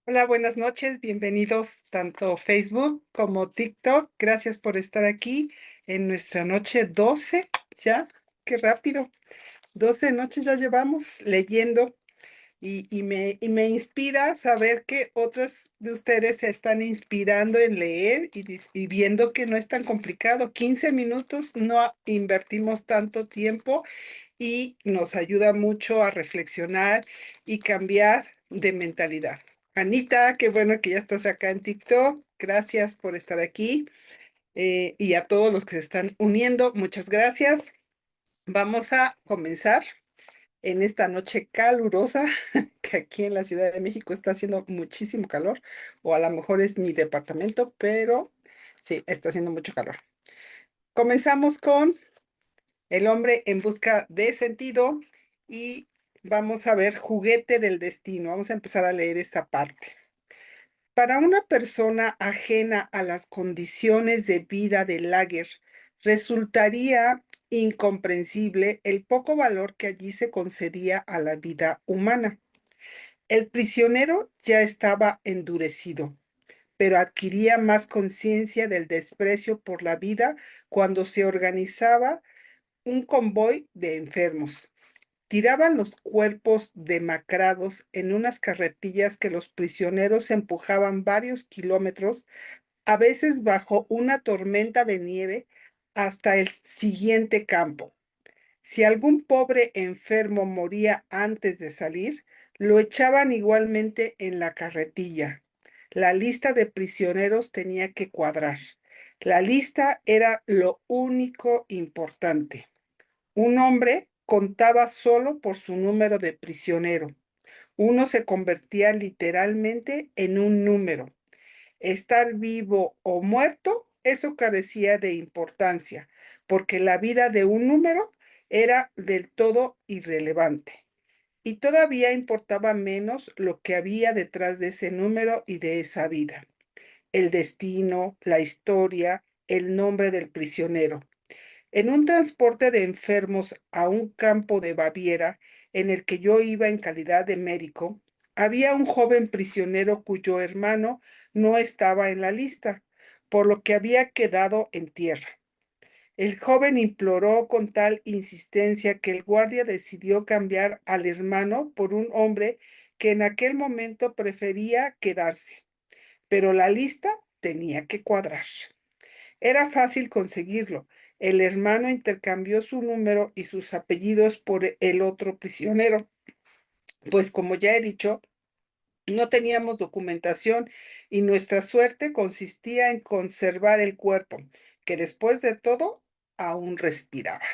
Hola, buenas noches, bienvenidos tanto Facebook como TikTok. Gracias por estar aquí en nuestra noche 12. Ya, qué rápido. 12 noches ya llevamos leyendo y me inspira saber que otros de ustedes se están inspirando en leer y viendo que no es tan complicado. 15 minutos, no invertimos tanto tiempo y nos ayuda mucho a reflexionar y cambiar de mentalidad. Anita, qué bueno que ya estás acá en TikTok. Gracias por estar aquí, y a todos los que se están uniendo, muchas gracias. Vamos a comenzar en esta noche calurosa, que aquí en la Ciudad de México está haciendo muchísimo calor, o a lo mejor es mi departamento, pero sí, está haciendo mucho calor. Comenzamos con El hombre en busca de sentido y vamos a ver Juguete del destino. Vamos a empezar a leer esta parte. Para una persona ajena a las condiciones de vida de Lager, resultaría incomprensible el poco valor que allí se concedía a la vida humana. El prisionero ya estaba endurecido, pero adquiría más conciencia del desprecio por la vida cuando se organizaba un convoy de enfermos. Tiraban los cuerpos demacrados en unas carretillas que los prisioneros empujaban varios kilómetros, a veces bajo una tormenta de nieve, hasta el siguiente campo. Si algún pobre enfermo moría antes de salir, lo echaban igualmente en la carretilla. La lista de prisioneros tenía que cuadrar. La lista era lo único importante. Un hombre contaba solo por su número de prisionero. Uno se convertía literalmente en un número. Estar vivo o muerto, eso carecía de importancia, porque la vida de un número era del todo irrelevante. Y todavía importaba menos lo que había detrás de ese número y de esa vida. El destino, la historia, el nombre del prisionero. En un transporte de enfermos a un campo de Baviera, en el que yo iba en calidad de médico, había un joven prisionero cuyo hermano no estaba en la lista, por lo que había quedado en tierra. El joven imploró con tal insistencia que el guardia decidió cambiar al hermano por un hombre que en aquel momento prefería quedarse, pero la lista tenía que cuadrar. Era fácil conseguirlo. El hermano intercambió su número y sus apellidos por el otro prisionero, pues como ya he dicho, no teníamos documentación y nuestra suerte consistía en conservar el cuerpo, que después de todo aún respiraba.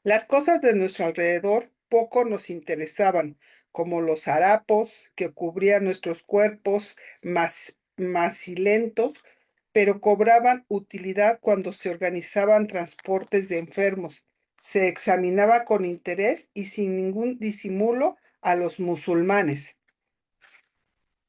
Las cosas de nuestro alrededor poco nos interesaban, como los harapos que cubrían nuestros cuerpos macilentos, pero cobraban utilidad cuando se organizaban transportes de enfermos. Se examinaba con interés y sin ningún disimulo a los musulmanes,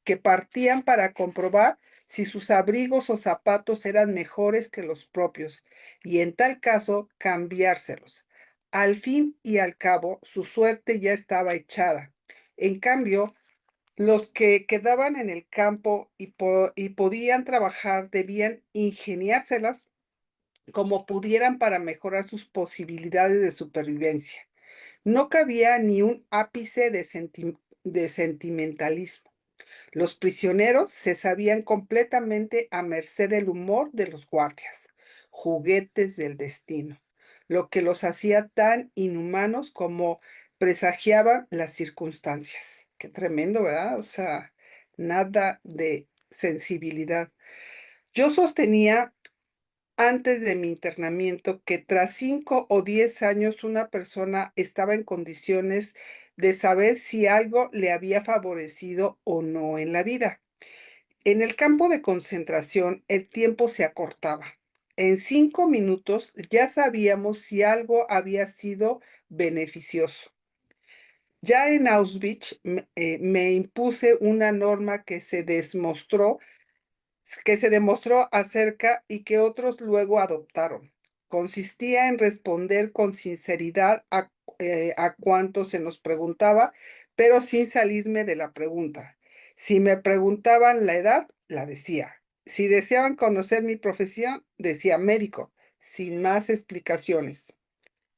que partían para comprobar si sus abrigos o zapatos eran mejores que los propios, y en tal caso cambiárselos. Al fin y al cabo, su suerte ya estaba echada. En cambio, los que quedaban en el campo y podían trabajar debían ingeniárselas como pudieran para mejorar sus posibilidades de supervivencia. No cabía ni un ápice de sentimentalismo. Los prisioneros se sabían completamente a merced del humor de los guardias, juguetes del destino, lo que los hacía tan inhumanos como presagiaban las circunstancias. Qué tremendo, ¿verdad? O sea, nada de sensibilidad. Yo sostenía antes de mi internamiento que tras 5 o 10 años una persona estaba en condiciones de saber si algo le había favorecido o no en la vida. En el campo de concentración, el tiempo se acortaba. En 5 minutos ya sabíamos si algo había sido beneficioso. Ya en Auschwitz me impuse una norma que se demostró acerca y que otros luego adoptaron. Consistía en responder con sinceridad a cuanto se nos preguntaba, pero sin salirme de la pregunta. Si me preguntaban la edad, la decía. Si deseaban conocer mi profesión, decía médico, sin más explicaciones.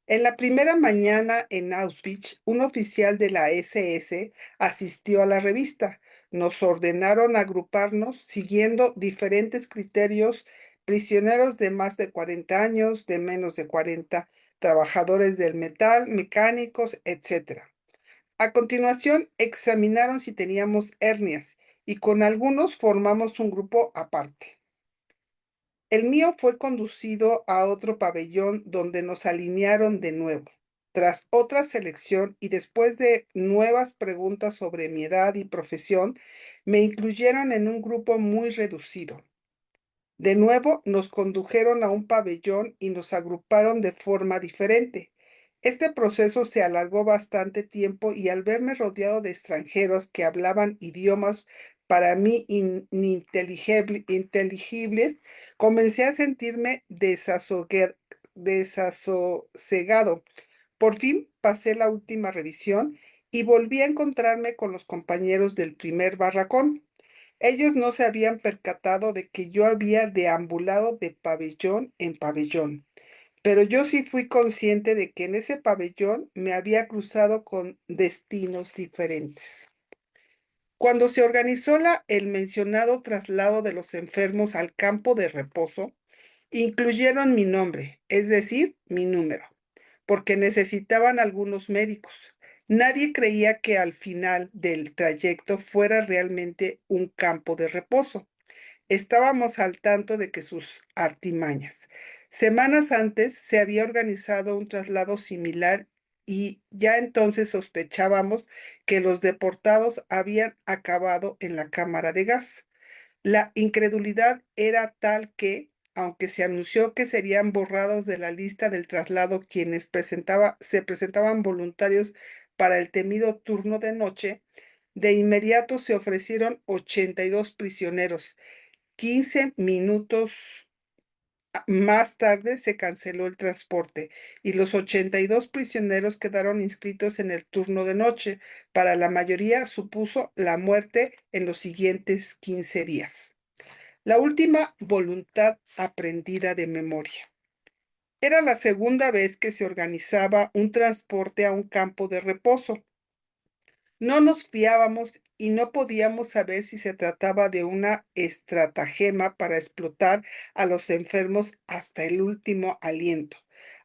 En la primera mañana en Auschwitz, un oficial de la SS asistió a la revista. Nos ordenaron agruparnos siguiendo diferentes criterios: prisioneros de más de 40 años, de menos de 40, trabajadores del metal, mecánicos, etcétera. A continuación, examinaron si teníamos hernias y con algunos formamos un grupo aparte. El mío fue conducido a otro pabellón donde nos alinearon de nuevo. Tras otra selección y después de nuevas preguntas sobre mi edad y profesión, me incluyeron en un grupo muy reducido. De nuevo nos condujeron a un pabellón y nos agruparon de forma diferente. Este proceso se alargó bastante tiempo y al verme rodeado de extranjeros que hablaban idiomas para mí ininteligibles, comencé a sentirme desasosegado. Por fin pasé la última revisión y volví a encontrarme con los compañeros del primer barracón. Ellos no se habían percatado de que yo había deambulado de pabellón en pabellón, pero yo sí fui consciente de que en ese pabellón me había cruzado con destinos diferentes. Cuando se organizó el mencionado traslado de los enfermos al campo de reposo, incluyeron mi nombre, es decir, mi número, porque necesitaban algunos médicos. Nadie creía que al final del trayecto fuera realmente un campo de reposo. Estábamos al tanto de que sus artimañas. Semanas antes se había organizado un traslado similar y ya entonces sospechábamos que los deportados habían acabado en la cámara de gas. La incredulidad era tal que, aunque se anunció que serían borrados de la lista del traslado quienes se presentaban voluntarios para el temido turno de noche, de inmediato se ofrecieron 82 prisioneros. 15 minutos más tarde se canceló el transporte y los 82 prisioneros quedaron inscritos en el turno de noche. Para la mayoría supuso la muerte en los siguientes 15 días. La última voluntad aprendida de memoria. Era la segunda vez que se organizaba un transporte a un campo de reposo. No nos fiábamos y no podíamos saber si se trataba de una estratagema para explotar a los enfermos hasta el último aliento,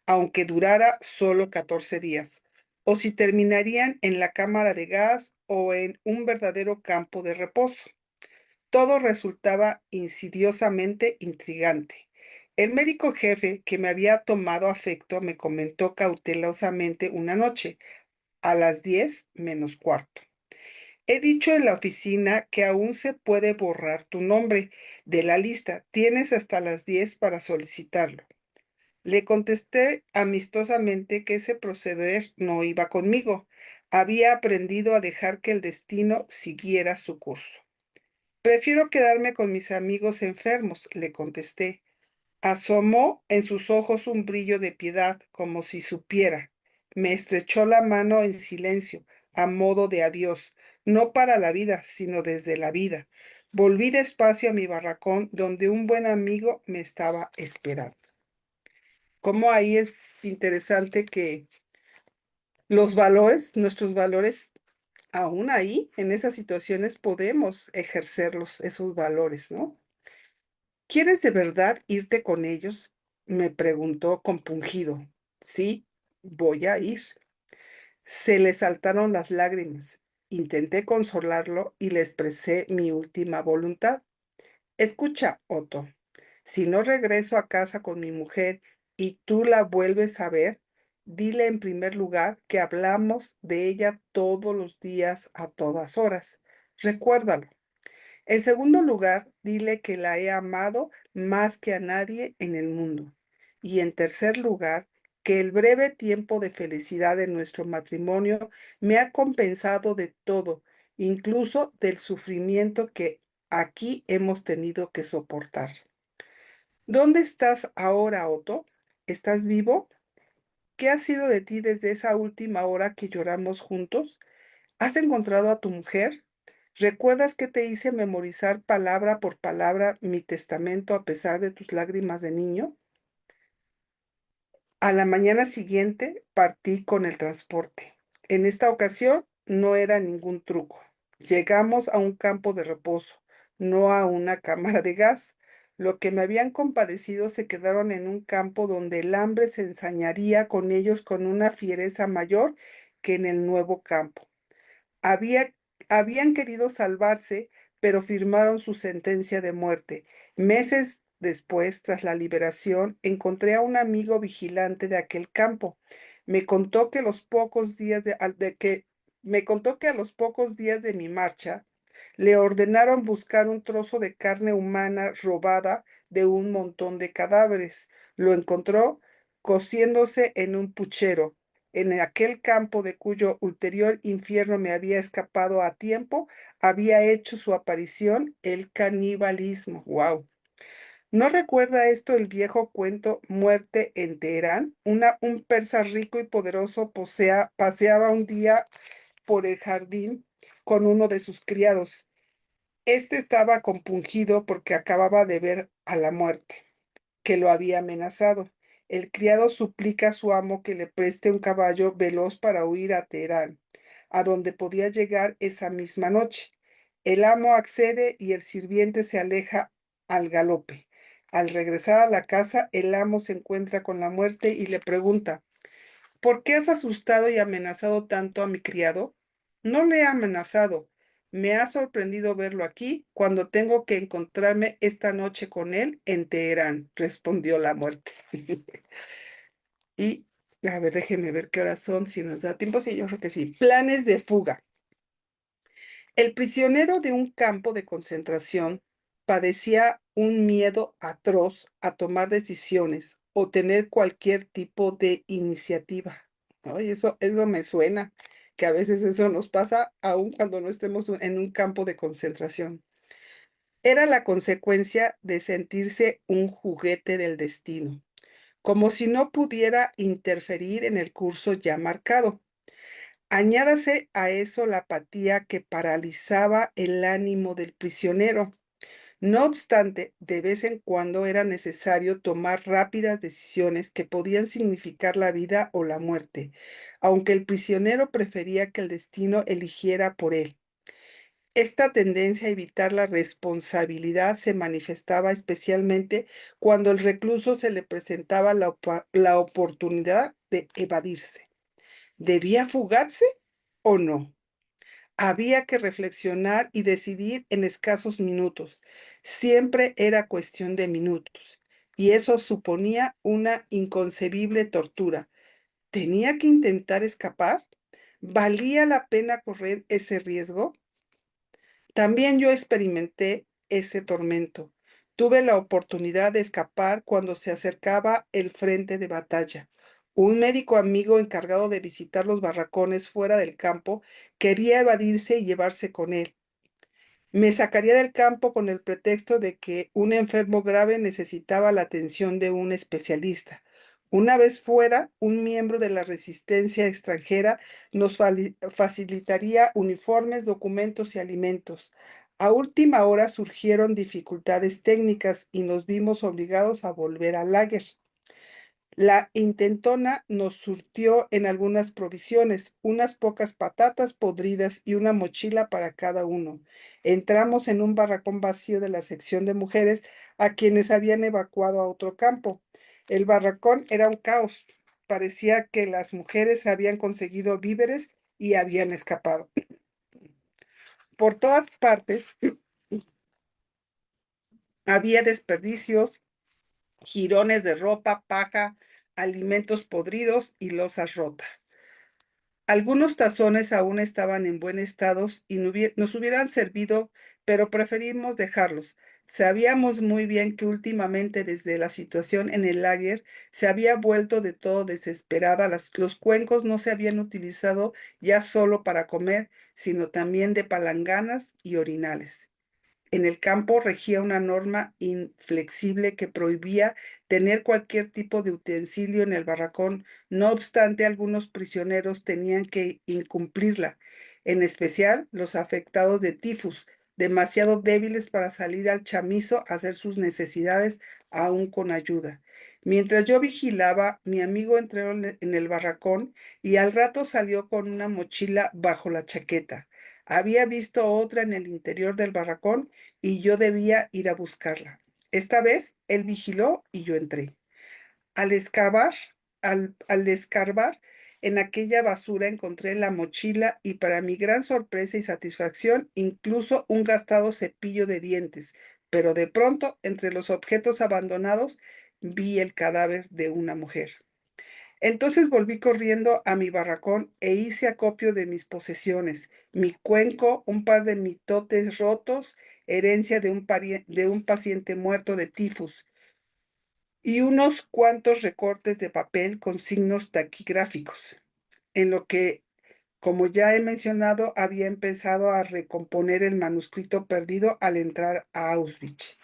aunque durara solo 14 días, o si terminarían en la cámara de gas o en un verdadero campo de reposo. Todo resultaba insidiosamente intrigante. El médico jefe que me había tomado afecto me comentó cautelosamente una noche, a las 10 menos cuarto. He dicho en la oficina que aún se puede borrar tu nombre de la lista. Tienes hasta las 10 para solicitarlo. Le contesté amistosamente que ese proceder no iba conmigo. Había aprendido a dejar que el destino siguiera su curso. Prefiero quedarme con mis amigos enfermos, le contesté. Asomó en sus ojos un brillo de piedad, como si supiera. Me estrechó la mano en silencio, a modo de adiós, no para la vida, sino desde la vida. Volví despacio a mi barracón, donde un buen amigo me estaba esperando. Como ahí es interesante que los valores, nuestros valores, aún ahí, en esas situaciones, podemos ejercerlos, esos valores, ¿no? ¿Quieres de verdad irte con ellos? Me preguntó compungido. Sí, voy a ir. Se le saltaron las lágrimas. Intenté consolarlo y le expresé mi última voluntad. Escucha, Otto, si no regreso a casa con mi mujer y tú la vuelves a ver, dile en primer lugar que hablamos de ella todos los días a todas horas. Recuérdalo. En segundo lugar, dile que la he amado más que a nadie en el mundo. Y en tercer lugar, que el breve tiempo de felicidad de nuestro matrimonio me ha compensado de todo, incluso del sufrimiento que aquí hemos tenido que soportar. ¿Dónde estás ahora, Otto? ¿Estás vivo? ¿Qué ha sido de ti desde esa última hora que lloramos juntos? ¿Has encontrado a tu mujer? ¿Recuerdas que te hice memorizar palabra por palabra mi testamento a pesar de tus lágrimas de niño? A la mañana siguiente partí con el transporte. En esta ocasión no era ningún truco. Llegamos a un campo de reposo, no a una cámara de gas. Lo que me habían compadecido se quedaron en un campo donde el hambre se ensañaría con ellos con una fiereza mayor que en el nuevo campo. Había, habían querido salvarse, pero firmaron su sentencia de muerte. Meses después, tras la liberación, encontré a un amigo vigilante de aquel campo. Me contó que los pocos días me contó que a los pocos días de mi marcha le ordenaron buscar un trozo de carne humana robada de un montón de cadáveres. Lo encontró cociéndose en un puchero en aquel campo de cuyo ulterior infierno me había escapado a tiempo, había hecho su aparición el canibalismo. ¡Wow! ¿No recuerda esto el viejo cuento Muerte en Teherán? Un persa rico y poderoso paseaba un día por el jardín con uno de sus criados. Este estaba compungido porque acababa de ver a la muerte que lo había amenazado. El criado suplica a su amo que le preste un caballo veloz para huir a Teherán, a donde podía llegar esa misma noche. El amo accede y el sirviente se aleja al galope. Al regresar a la casa, el amo se encuentra con la muerte y le pregunta, ¿por qué has asustado y amenazado tanto a mi criado? No le he amenazado. Me ha sorprendido verlo aquí cuando tengo que encontrarme esta noche con él en Teherán, respondió la muerte. Y, a ver, déjenme ver qué horas son, si nos da tiempo. Sí, yo creo que sí. Planes de fuga. El prisionero de un campo de concentración padecía un miedo atroz a tomar decisiones o tener cualquier tipo de iniciativa. Ay, eso me suena, que a veces eso nos pasa aun cuando no estemos en un campo de concentración. Era la consecuencia de sentirse un juguete del destino, como si no pudiera interferir en el curso ya marcado. Añádase a eso la apatía que paralizaba el ánimo del prisionero. No obstante, de vez en cuando era necesario tomar rápidas decisiones que podían significar la vida o la muerte, aunque el prisionero prefería que el destino eligiera por él. Esta tendencia a evitar la responsabilidad se manifestaba especialmente cuando el recluso se le presentaba la oportunidad de evadirse. ¿Debía fugarse o no? Había que reflexionar y decidir en escasos minutos. Siempre era cuestión de minutos. Y eso suponía una inconcebible tortura. ¿Tenía que intentar escapar? ¿Valía la pena correr ese riesgo? También yo experimenté ese tormento. Tuve la oportunidad de escapar cuando se acercaba el frente de batalla. Un médico amigo encargado de visitar los barracones fuera del campo quería evadirse y llevarse con él. Me sacaría del campo con el pretexto de que un enfermo grave necesitaba la atención de un especialista. Una vez fuera, un miembro de la resistencia extranjera nos facilitaría uniformes, documentos y alimentos. A última hora surgieron dificultades técnicas y nos vimos obligados a volver al lager. La intentona nos surtió en algunas provisiones, unas pocas patatas podridas y una mochila para cada uno. Entramos en un barracón vacío de la sección de mujeres a quienes habían evacuado a otro campo. El barracón era un caos. Parecía que las mujeres habían conseguido víveres y habían escapado. Por todas partes había desperdicios, jirones de ropa, paja, alimentos podridos y losas rotas. Algunos tazones aún estaban en buen estado y nos hubieran servido, pero preferimos dejarlos. Sabíamos muy bien que últimamente, desde la situación en el lager, se había vuelto de todo desesperada. Los cuencos no se habían utilizado ya solo para comer, sino también de palanganas y orinales. En el campo regía una norma inflexible que prohibía tener cualquier tipo de utensilio en el barracón. No obstante, algunos prisioneros tenían que incumplirla. en especial los afectados de tifus, demasiado débiles para salir al chamizo a hacer sus necesidades aún con ayuda. Mientras yo vigilaba, mi amigo entró en el barracón y al rato salió con una mochila bajo la chaqueta. Había visto otra en el interior del barracón y yo debía ir a buscarla. Esta vez él vigiló y yo entré. Al escavar, al escarbar en aquella basura encontré la mochila y para mi gran sorpresa y satisfacción, incluso un gastado cepillo de dientes. Pero de pronto, entre los objetos abandonados, vi el cadáver de una mujer. Entonces volví corriendo a mi barracón e hice acopio de mis posesiones, mi cuenco, un par de mitotes rotos, herencia de un paciente muerto de tifus, y unos cuantos recortes de papel con signos taquigráficos, en lo que, como ya he mencionado, había empezado a recomponer el manuscrito perdido al entrar a Auschwitz.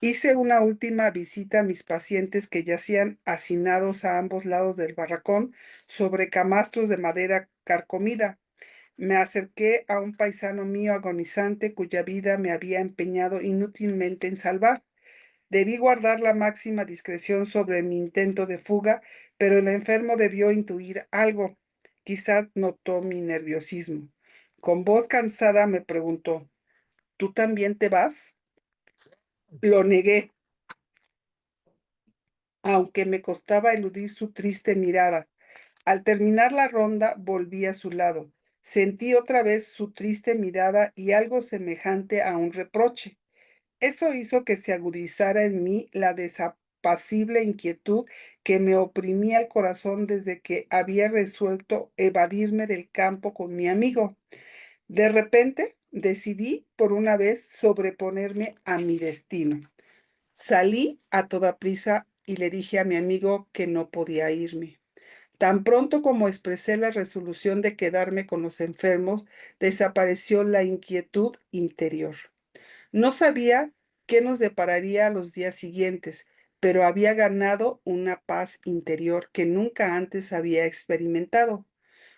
Hice una última visita a mis pacientes que yacían hacinados a ambos lados del barracón sobre camastros de madera carcomida. Me acerqué a un paisano mío agonizante cuya vida me había empeñado inútilmente en salvar. Debí guardar la máxima discreción sobre mi intento de fuga, pero el enfermo debió intuir algo. Quizás notó mi nerviosismo. Con voz cansada me preguntó, ¿tú también te vas? Lo negué, aunque me costaba eludir su triste mirada. Al terminar la ronda, volví a su lado. Sentí otra vez su triste mirada y algo semejante a un reproche. Eso hizo que se agudizara en mí la desapacible inquietud que me oprimía el corazón desde que había resuelto evadirme del campo con mi amigo. De repente, decidí por una vez sobreponerme a mi destino. Salí a toda prisa y le dije a mi amigo que no podía irme. Tan pronto como expresé la resolución de quedarme con los enfermos, desapareció la inquietud interior. No sabía qué nos depararía los días siguientes, pero había ganado una paz interior que nunca antes había experimentado.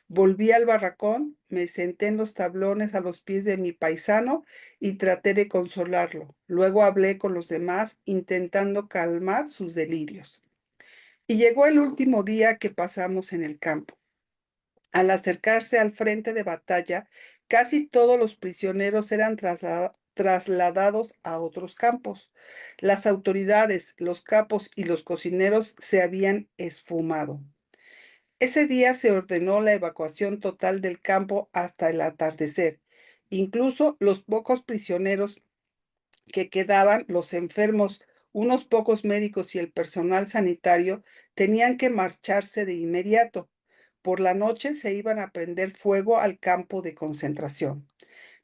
Volví al barracón, me senté en los tablones a los pies de mi paisano y traté de consolarlo. Luego hablé con los demás, intentando calmar sus delirios. Y llegó el último día que pasamos en el campo. Al acercarse al frente de batalla, casi todos los prisioneros eran trasladados a otros campos. Las autoridades, los capos y los cocineros se habían esfumado. Ese día se ordenó la evacuación total del campo hasta el atardecer. Incluso los pocos prisioneros que quedaban, los enfermos, unos pocos médicos y el personal sanitario, tenían que marcharse de inmediato. Por la noche se iban a prender fuego al campo de concentración.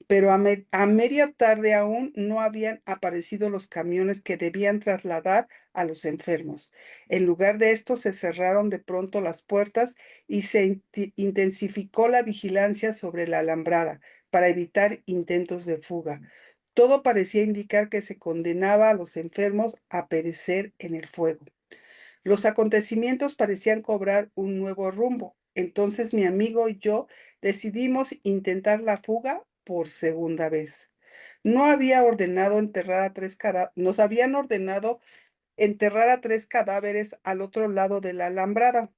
Pero a media tarde aún no habían aparecido los camiones que debían trasladar a los enfermos. En lugar de esto, se cerraron de pronto las puertas y se intensificó la vigilancia sobre la alambrada para evitar intentos de fuga. Todo parecía indicar que se condenaba a los enfermos a perecer en el fuego. Los acontecimientos parecían cobrar un nuevo rumbo. Entonces mi amigo y yo decidimos intentar la fuga por segunda vez. No había ordenado enterrar a nos habían ordenado enterrar a 3 cadáveres al otro lado de la alambrada.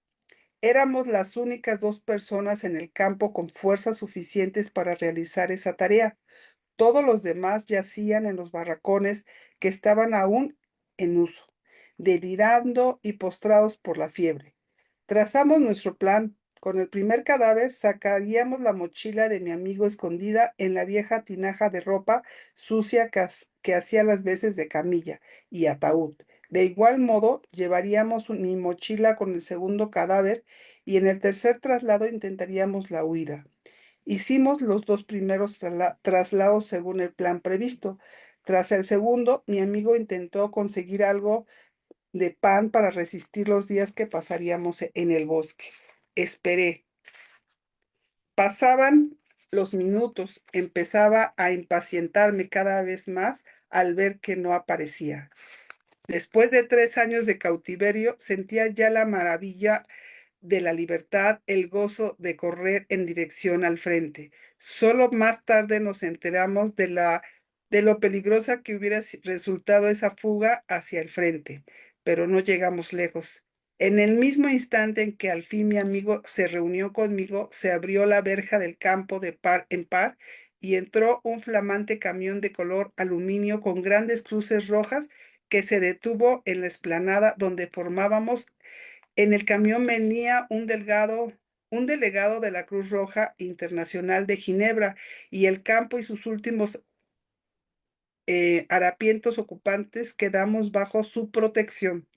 Éramos las únicas 2 personas en el campo con fuerzas suficientes para realizar esa tarea. Todos los demás yacían en los barracones que estaban aún en uso, delirando y postrados por la fiebre. Trazamos nuestro plan. Con el primer cadáver sacaríamos la mochila de mi amigo escondida en la vieja tinaja de ropa sucia que hacía las veces de camilla y ataúd. De igual modo, llevaríamos mi mochila con el segundo cadáver y en el tercer traslado intentaríamos la huida. Hicimos los 2 primeros traslados según el plan previsto. Tras el segundo, mi amigo intentó conseguir algo de pan para resistir los días que pasaríamos en el bosque. Esperé. Pasaban los minutos, empezaba a impacientarme cada vez más al ver que no aparecía. Después de 3 años de cautiverio, sentía ya la maravilla de la libertad, el gozo de correr en dirección al frente. Solo más tarde nos enteramos de lo peligrosa que hubiera resultado esa fuga hacia el frente, pero no llegamos lejos. En el mismo instante en que al fin mi amigo se reunió conmigo, se abrió la verja del campo de par en par y entró un flamante camión de color aluminio con grandes cruces rojas que se detuvo en la explanada donde formábamos. En el camión venía un delegado de la Cruz Roja Internacional de Ginebra y el campo y sus últimos harapientos ocupantes quedamos bajo su protección.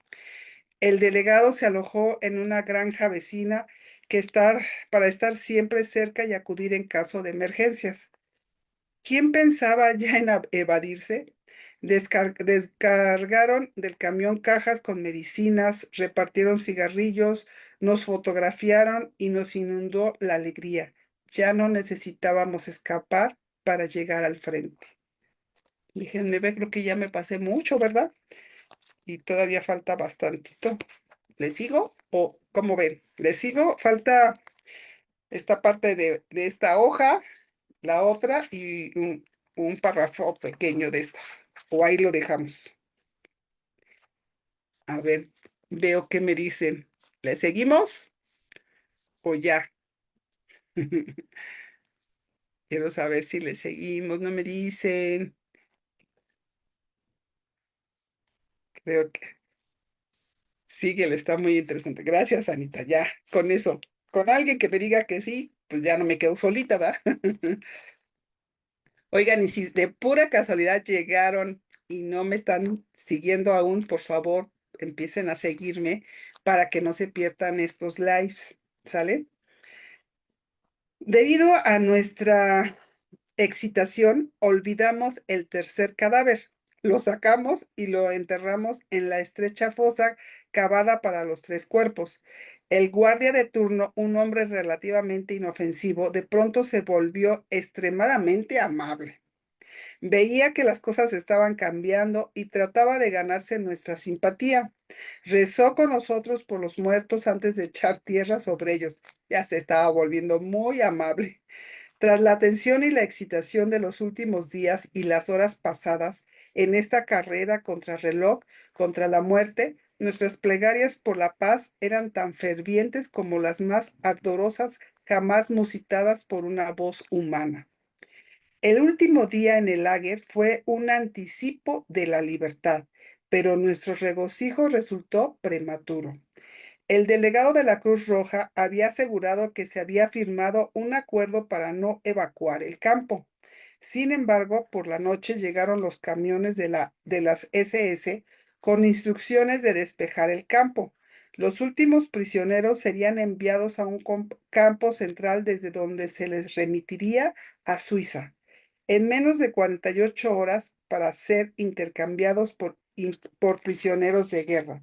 El delegado se alojó en una granja vecina para estar siempre cerca y acudir en caso de emergencias. ¿Quién pensaba ya en evadirse? Descargaron del camión cajas con medicinas, repartieron cigarrillos, nos fotografiaron y nos inundó la alegría. Ya no necesitábamos escapar para llegar al frente. Déjenme ver, creo que ya me pasé mucho, ¿verdad? Y todavía falta bastantito. ¿Le sigo? ¿O cómo ven? ¿Le sigo? Falta esta parte de esta hoja, la otra y un párrafo pequeño de esta. O ahí lo dejamos. A ver, veo qué me dicen. ¿Le seguimos o ya? Quiero saber si le seguimos, no me dicen. Creo que síguele, está muy interesante. Gracias, Anita. Ya, con eso. Con alguien que me diga que sí, pues ya no me quedo solita, ¿verdad? Oigan, y si de pura casualidad llegaron y no me están siguiendo aún, por favor, empiecen a seguirme para que no se pierdan estos lives, ¿sale? Debido a nuestra excitación, olvidamos el tercer cadáver. Lo sacamos y lo enterramos en la estrecha fosa cavada para los tres cuerpos. El guardia de turno, un hombre relativamente inofensivo, de pronto se volvió extremadamente amable. Veía que las cosas estaban cambiando y trataba de ganarse nuestra simpatía. Rezó con nosotros por los muertos antes de echar tierra sobre ellos. Ya se estaba volviendo muy amable. Tras la tensión y la excitación de los últimos días y las horas pasadas en esta carrera contra reloj, contra la muerte, nuestras plegarias por la paz eran tan fervientes como las más ardorosas jamás musitadas por una voz humana. El último día en el lager fue un anticipo de la libertad, pero nuestro regocijo resultó prematuro. El delegado de la Cruz Roja había asegurado que se había firmado un acuerdo para no evacuar el campo. Sin embargo, por la noche llegaron los camiones de las SS con instrucciones de despejar el campo. Los últimos prisioneros serían enviados a un campo central desde donde se les remitiría a Suiza en menos de 48 horas para ser intercambiados por prisioneros de guerra.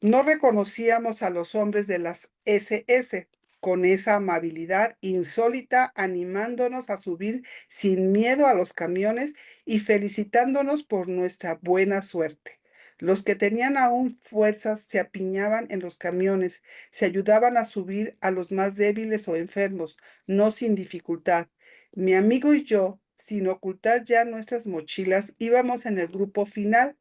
No reconocíamos a los hombres de las SS con esa amabilidad insólita, animándonos a subir sin miedo a los camiones y felicitándonos por nuestra buena suerte. Los que tenían aún fuerzas se apiñaban en los camiones, se ayudaban a subir a los más débiles o enfermos, no sin dificultad. Mi amigo y yo, sin ocultar ya nuestras mochilas, íbamos en el grupo final.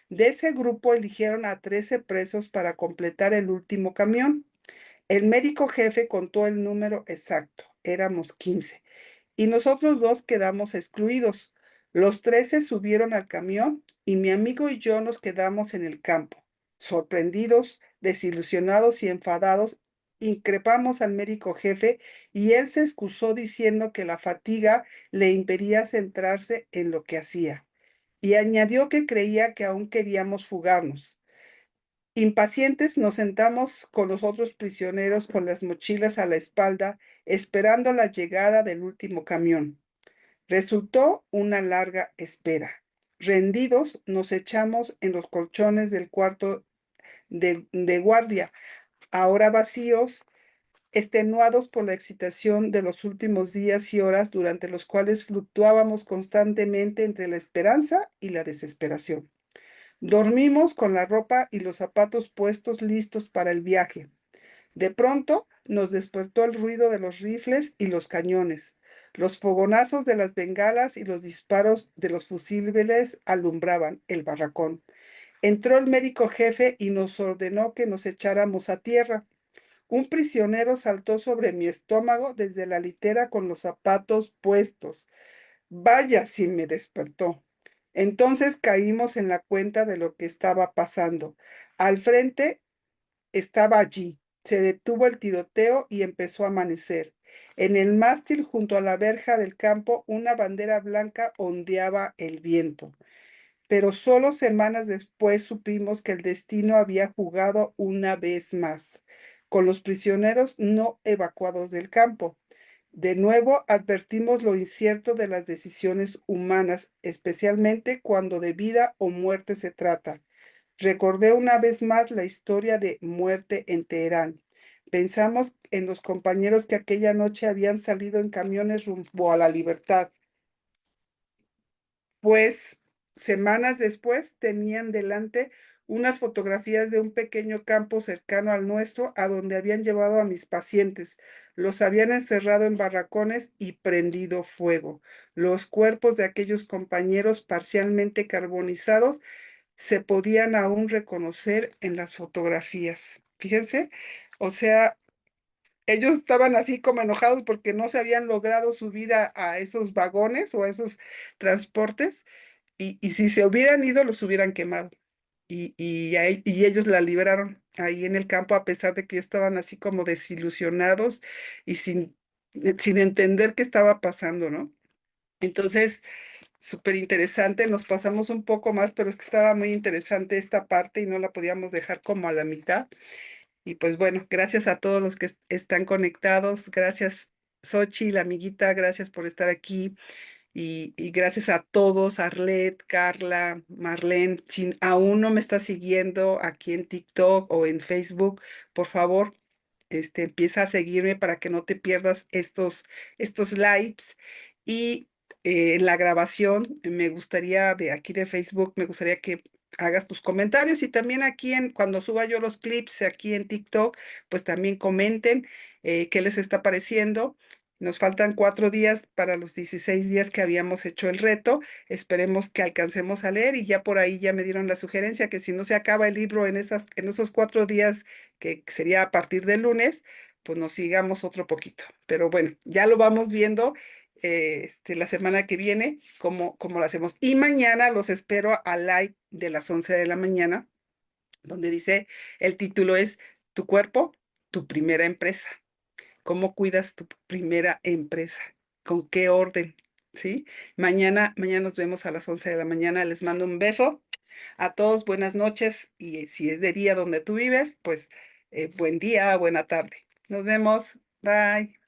De ese grupo eligieron a 13 presos para completar el último camión. El médico jefe contó el número exacto, éramos 15, y nosotros dos quedamos excluidos. Los 13 subieron al camión y mi amigo y yo nos quedamos en el campo. Sorprendidos, desilusionados y enfadados, increpamos al médico jefe y él se excusó diciendo que la fatiga le impedía centrarse en lo que hacía y añadió que creía que aún queríamos fugarnos. Impacientes nos sentamos con los otros prisioneros con las mochilas a la espalda, esperando la llegada del último camión. Resultó una larga espera. Rendidos, nos echamos en los colchones del cuarto de guardia, ahora vacíos, extenuados por la excitación de los últimos días y horas durante los cuales fluctuábamos constantemente entre la esperanza y la desesperación. Dormimos con la ropa y los zapatos puestos listos para el viaje. De pronto nos despertó el ruido de los rifles y los cañones. Los fogonazos de las bengalas y los disparos de los fusibles alumbraban el barracón. Entró el médico jefe y nos ordenó que nos echáramos a tierra. Un prisionero saltó sobre mi estómago desde la litera con los zapatos puestos. Vaya si me despertó. Entonces caímos en la cuenta de lo que estaba pasando. Al frente estaba allí. Se detuvo el tiroteo y empezó a amanecer. En el mástil junto a la verja del campo, una bandera blanca ondeaba el viento. Pero solo semanas después supimos que el destino había jugado una vez más, con los prisioneros no evacuados del campo. De nuevo advertimos lo incierto de las decisiones humanas, especialmente cuando de vida o muerte se trata. Recordé una vez más la historia de muerte en Teherán. Pensamos en los compañeros que aquella noche habían salido en camiones rumbo a la libertad, pues semanas después tenían delante unas fotografías de un pequeño campo cercano al nuestro a donde habían llevado a mis pacientes. Los habían encerrado en barracones y prendido fuego. Los cuerpos de aquellos compañeros parcialmente carbonizados se podían aún reconocer en las fotografías. Fíjense, o sea, ellos estaban así como enojados porque no se habían logrado subir a esos vagones o a esos transportes y si se hubieran ido, los hubieran quemado. Y ellos la libraron ahí en el campo a pesar de que estaban así como desilusionados y sin entender qué estaba pasando, ¿no? Entonces, súper interesante, nos pasamos un poco más, pero es que estaba muy interesante esta parte y no la podíamos dejar como a la mitad. Y pues bueno, gracias a todos los que están conectados, gracias Xochitl, la amiguita, gracias por estar aquí. Y gracias a todos, Arlet, Carla, Marlene, si aún no me estás siguiendo aquí en TikTok o en Facebook, por favor, empieza a seguirme para que no te pierdas estos lives. Y en la grabación, me gustaría, de aquí de Facebook, me gustaría que hagas tus comentarios y también aquí cuando suba yo los clips aquí en TikTok, pues también comenten qué les está pareciendo. Nos faltan 4 días para los 16 días que habíamos hecho el reto. Esperemos que alcancemos a leer y ya por ahí ya me dieron la sugerencia que si no se acaba el libro en esos 4 días, que sería a partir del lunes, pues nos sigamos otro poquito. Pero bueno, ya lo vamos viendo la semana que viene, cómo lo hacemos. Y mañana los espero a live de las 11 de la mañana, donde dice, el título es Tu cuerpo, tu primera empresa. ¿Cómo cuidas tu primera empresa? ¿Con qué orden? ¿Sí? Mañana nos vemos a las 11 de la mañana. Les mando un beso a todos, buenas noches. Y si es de día donde tú vives, pues buen día, buena tarde. Nos vemos. Bye.